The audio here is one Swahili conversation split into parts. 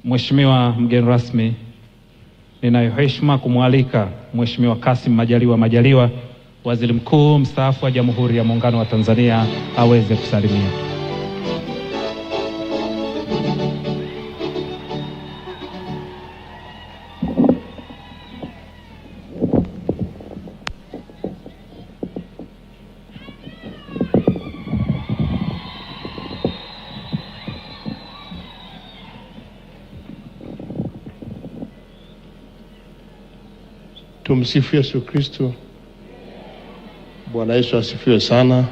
Mheshimiwa mgeni rasmi, ninayo heshima kumwalika Mheshimiwa Kassim Majaliwa, Waziri Mkuu mstaafu wa Jamhuri ya Muungano wa Tanzania aweze kusalimia. Tumsifu Yesu Kristo. Bwana Yesu asifiwe sana.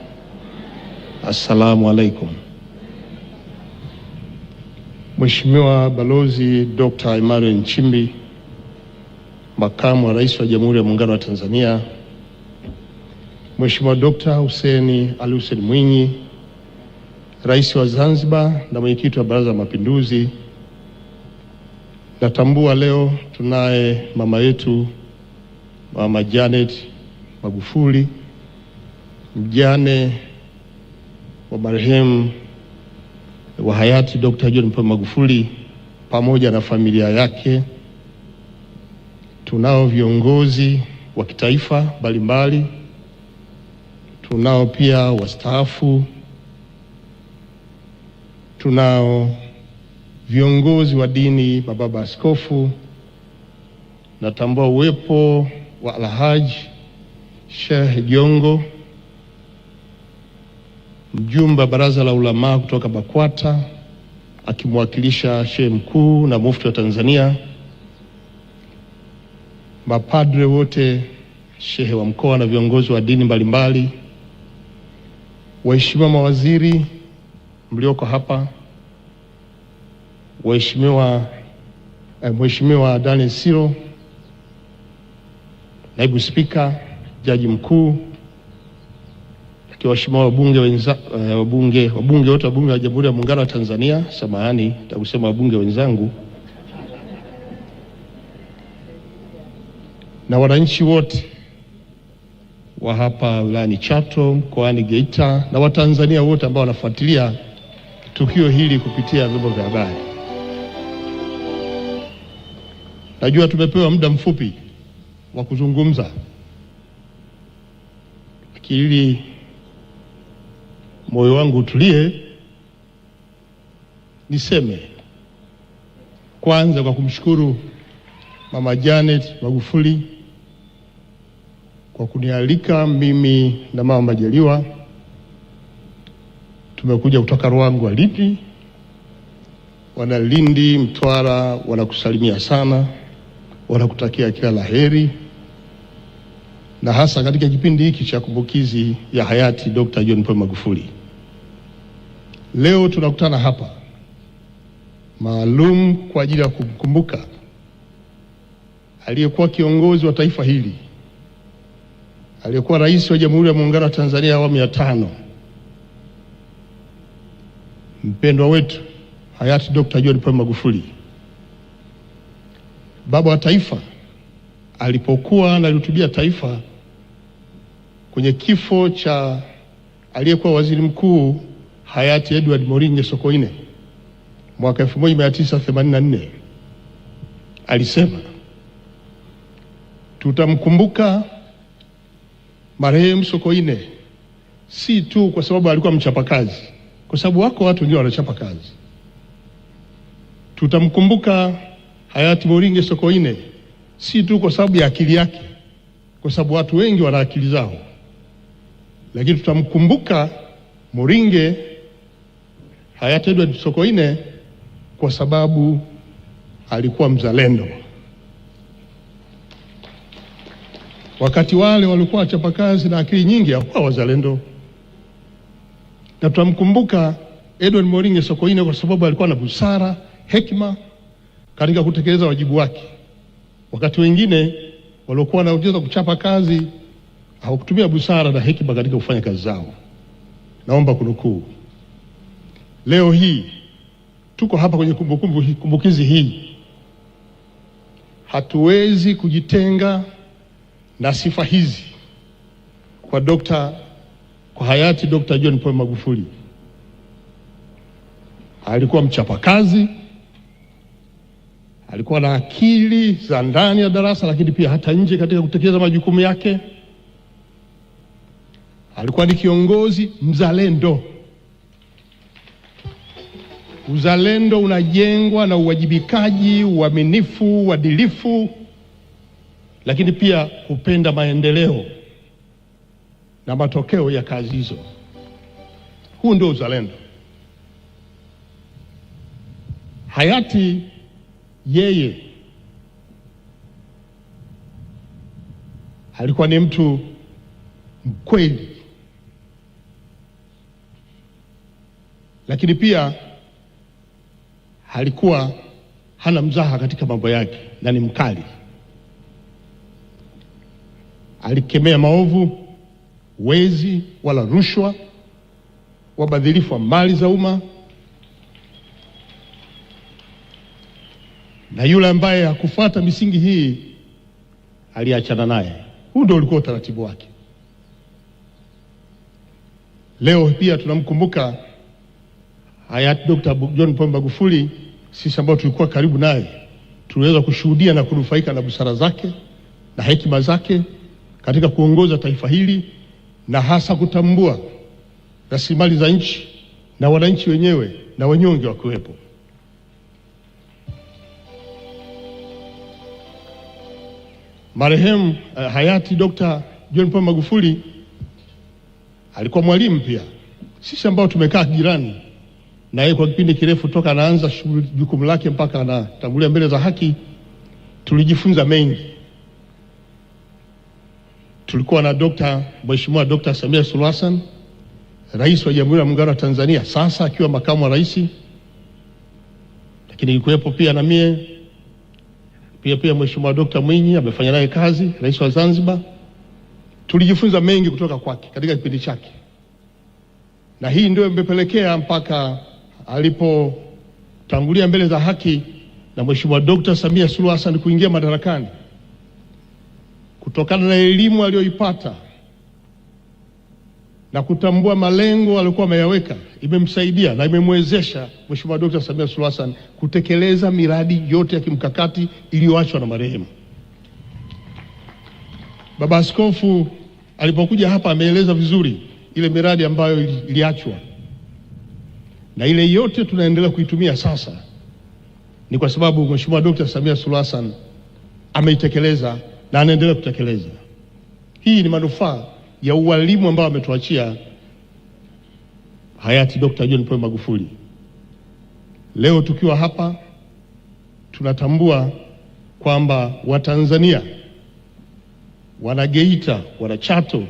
Assalamu alaikum. Mheshimiwa Balozi Dr. Emmanuel Nchimbi, Makamu wa Rais wa Jamhuri ya Muungano wa Tanzania, Mheshimiwa Dr. Hussein Ali Hussein Mwinyi, Rais wa Zanzibar na Mwenyekiti wa Baraza la Mapinduzi, natambua leo tunaye mama yetu Mama Janet Magufuli, mjane wa marehemu wa hayati Dr. John Pombe Magufuli pamoja na familia yake. Tunao viongozi wa kitaifa mbalimbali, tunao pia wastaafu, tunao viongozi wa dini, mababa askofu. Natambua uwepo wa Alhaji Sheikh Jongo, mjumbe wa Baraza la Ulama kutoka BAKWATA akimwakilisha Sheikh Mkuu na Mufti wa Tanzania, mapadre wote, shehe wa mkoa na viongozi wa dini mbalimbali, waheshimiwa mawaziri mlioko hapa, Mheshimiwa Daniel Siro, Naibu Spika, Jaji Mkuu, waheshimiwa wabunge wabunge wote wa Jamhuri ya Muungano wa Tanzania, samahani nitakusema wabunge wenzangu, na wananchi wote wa hapa wilayani Chato, mkoani Geita, na Watanzania wote ambao wanafuatilia tukio hili kupitia vyombo vya habari. Najua tumepewa muda mfupi wa kuzungumza, lakini moyo wangu utulie, niseme kwanza kwa kumshukuru Mama Janet Magufuli kwa kunialika mimi na Mama Majaliwa. Tumekuja kutoka Ruangwa, Lindi, wana Lindi, Mtwara wanakusalimia sana, wanakutakia kila laheri, na hasa katika kipindi hiki cha kumbukizi ya hayati Dr. John Pombe Magufuli. Leo tunakutana hapa maalum kwa ajili ya kumkumbuka aliyekuwa kiongozi wa taifa hili, aliyekuwa rais wa Jamhuri ya Muungano wa Tanzania awamu ya 5, mpendwa wetu hayati Dr. John Pombe Magufuli. Baba wa taifa alipokuwa analihutubia taifa kwenye kifo cha aliyekuwa waziri mkuu hayati Edward Moringe Sokoine mwaka 1984, alisema tutamkumbuka marehemu Sokoine si tu kwa sababu alikuwa mchapakazi, kwa sababu wako watu ndio wanachapa kazi. Tutamkumbuka hayati Moringe Sokoine si tu kwa sababu ya akili yake, kwa sababu watu wengi wana akili zao, lakini tutamkumbuka Moringe, hayati Edward Sokoine, kwa sababu alikuwa mzalendo. Wakati wale walikuwa wachapakazi na akili nyingi, hawakuwa wazalendo. Na tutamkumbuka Edward Moringe Sokoine kwa sababu alikuwa na busara, hekima katika kutekeleza wajibu wake. Wakati wengine waliokuwa wanaweza kuchapa kazi hawakutumia busara na hekima katika kufanya kazi zao. Naomba kunukuu, leo hii tuko hapa kwenye kumbukizi hii, hatuwezi kujitenga na sifa hizi kwa hayati Dr. John Pombe Magufuli. Alikuwa mchapakazi, alikuwa na akili za ndani ya darasa, lakini pia hata nje katika kutekeleza majukumu yake. Alikuwa ni kiongozi mzalendo. Uzalendo unajengwa na uwajibikaji, uaminifu, uadilifu, lakini pia kupenda maendeleo na matokeo ya kazi hizo. Huu ndio uzalendo. Hayati yeye alikuwa ni mtu mkweli, lakini pia alikuwa hana mzaha katika mambo yake na ni mkali. Alikemea maovu, wezi wala rushwa, wabadhirifu wa mali za umma, na yule ambaye hakufuata misingi hii aliachana naye. Huu ndio ulikuwa utaratibu wake. Leo pia tunamkumbuka hayati Dr. John Pombe Magufuli. Sisi ambao tulikuwa karibu naye tuliweza kushuhudia na kunufaika na busara zake na hekima zake katika kuongoza taifa hili, na hasa kutambua rasilimali za nchi na wananchi wenyewe na wanyonge wakiwepo. Marehemu hayati Dr. John Pombe Magufuli alikuwa mwalimu pia. Sisi ambao tumekaa jirani na yeye kwa kipindi kirefu toka anaanza jukumu lake mpaka anatangulia mbele za haki, tulijifunza mengi. Tulikuwa na Mheshimiwa Dr. Samia Suluhu Hassan, Rais wa Jamhuri ya Muungano wa Tanzania, sasa akiwa makamu wa rais, lakini ilikuwepo pia na mie pia Mheshimiwa Dr. Mwinyi amefanya naye kazi, Rais wa Zanzibar. Tulijifunza mengi kutoka kwake katika kipindi chake, na hii ndio imepelekea mpaka alipotangulia mbele za haki na Mheshimiwa Dr. Samia Suluhu Hassan kuingia madarakani, kutokana na elimu aliyoipata na kutambua malengo aliyokuwa ameyaweka, imemsaidia na imemwezesha Mheshimiwa Dr. Samia Suluhu Hassan kutekeleza miradi yote ya kimkakati iliyoachwa na marehemu. Baba Askofu alipokuja hapa ameeleza vizuri ile miradi ambayo iliachwa, na ile yote tunaendelea kuitumia sasa ni kwa sababu Mheshimiwa Dr. Samia Suluhu Hassan ameitekeleza na anaendelea kutekeleza. Hii ni manufaa ya ualimu ambao ametuachia hayati Dr. John Pombe Magufuli. Leo tukiwa hapa tunatambua kwamba Watanzania, Wanageita, Wanachato,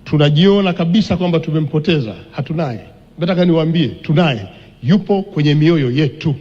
tunajiona kabisa kwamba tumempoteza. Hatunaye. Nataka niwaambie tunaye, yupo kwenye mioyo yetu.